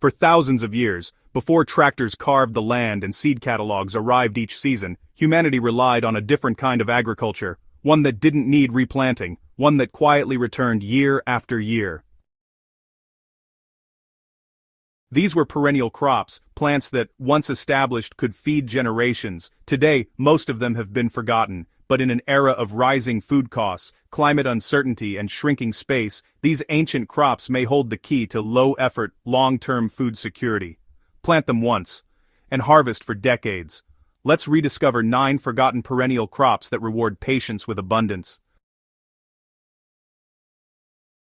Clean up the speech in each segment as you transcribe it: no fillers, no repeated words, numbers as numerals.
For thousands of years, before tractors carved the land and seed catalogs arrived each season, humanity relied on a different kind of agriculture, one that didn't need replanting, one that quietly returned year after year. These were perennial crops, plants that, once established, could feed generations. Today, most of them have been forgotten, but in an era of rising food costs, climate uncertainty and shrinking space, these ancient crops may hold the key to low-effort, long-term food security. Plant them once, and harvest for decades. Let's rediscover 9 forgotten perennial crops that reward patience with abundance.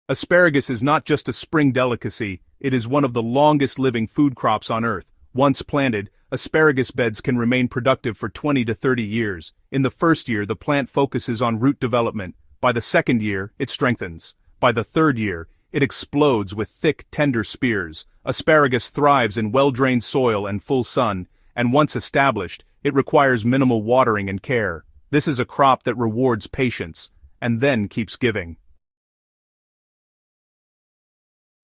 Asparagus is not just a spring delicacy, it is one of the longest-living food crops on Earth. Once planted, asparagus beds can remain productive for 20 to 30 years. In the first year, the plant focuses on root development. By the second year, it strengthens. By the third year, it explodes with thick, tender spears. Asparagus thrives in well-drained soil and full sun, and once established, it requires minimal watering and care. This is a crop that rewards patience, and then keeps giving.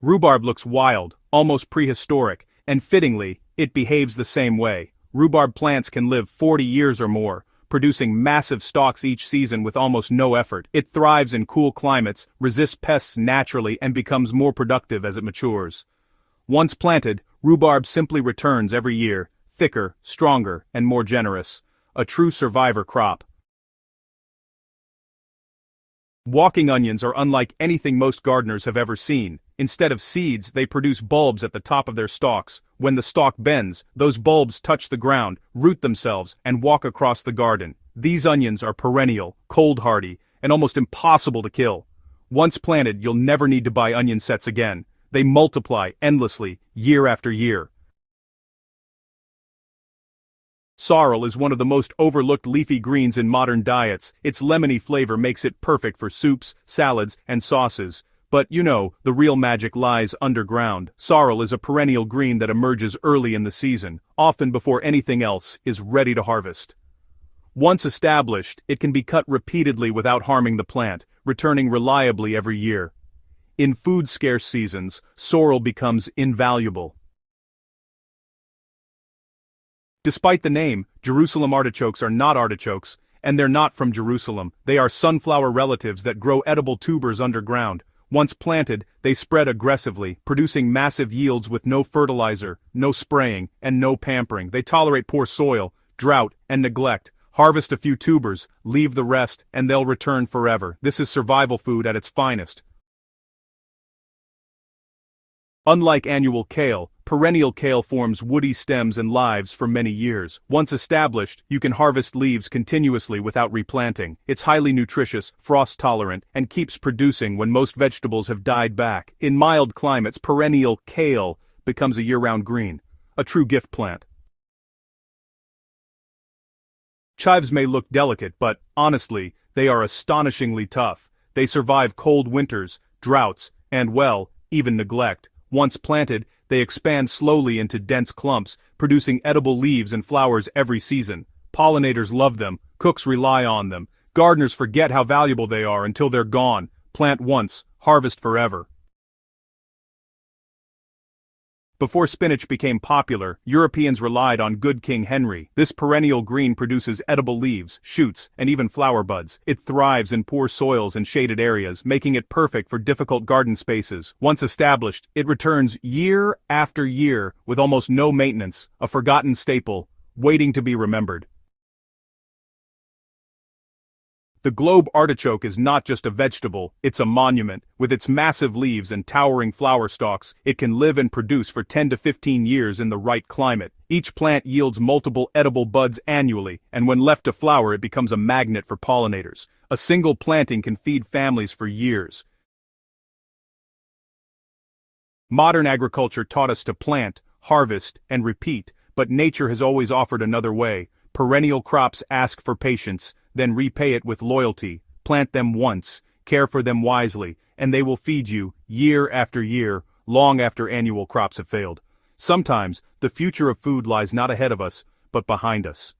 Rhubarb looks wild, almost prehistoric, and fittingly, it behaves the same way. Rhubarb plants can live 40 years or more, producing massive stalks each season with almost no effort. It thrives in cool climates, resists pests naturally, and becomes more productive as it matures. Once planted, rhubarb simply returns every year, thicker, stronger, and more generous. A true survivor crop. Walking onions are unlike anything most gardeners have ever seen. Instead of seeds, they produce bulbs at the top of their stalks. When the stalk bends, those bulbs touch the ground, root themselves, and walk across the garden. These onions are perennial, cold-hardy, and almost impossible to kill. Once planted, you'll never need to buy onion sets again. They multiply endlessly, year after year. Sorrel is one of the most overlooked leafy greens in modern diets. Its lemony flavor makes it perfect for soups, salads, and sauces. But you know, the real magic lies underground. Sorrel is a perennial green that emerges early in the season, often before anything else is ready to harvest. Once established, it can be cut repeatedly without harming the plant, returning reliably every year. In food-scarce seasons, sorrel becomes invaluable. Despite the name, Jerusalem artichokes are not artichokes, and they're not from Jerusalem. They are sunflower relatives that grow edible tubers underground. Once planted, they spread aggressively, producing massive yields with no fertilizer, no spraying, and no pampering. They tolerate poor soil, drought, and neglect. Harvest a few tubers, leave the rest, and they'll return forever. This is survival food at its finest. Unlike annual kale, perennial kale forms woody stems and lives for many years. Once established, you can harvest leaves continuously without replanting. It's highly nutritious, frost-tolerant, and keeps producing when most vegetables have died back. In mild climates, perennial kale becomes a year-round green, a true gift plant. Chives may look delicate, but, honestly, they are astonishingly tough. They survive cold winters, droughts, and, well, even neglect. Once planted, they expand slowly into dense clumps, producing edible leaves and flowers every season. Pollinators love them, cooks rely on them, gardeners forget how valuable they are until they're gone. Plant once, harvest forever. Before spinach became popular, Europeans relied on good King Henry. This perennial green produces edible leaves, shoots, and even flower buds. It thrives in poor soils and shaded areas, making it perfect for difficult garden spaces. Once established, it returns year after year with almost no maintenance, a forgotten staple, waiting to be remembered. The globe artichoke is not just a vegetable, it's a monument. With its massive leaves and towering flower stalks, it can live and produce for 10 to 15 years in the right climate. Each plant yields multiple edible buds annually, and when left to flower it becomes a magnet for pollinators. A single planting can feed families for years. Modern agriculture taught us to plant, harvest, and repeat, but nature has always offered another way. Perennial crops ask for patience, then repay it with loyalty. Plant them once, care for them wisely, and they will feed you, year after year, long after annual crops have failed. Sometimes, the future of food lies not ahead of us, but behind us.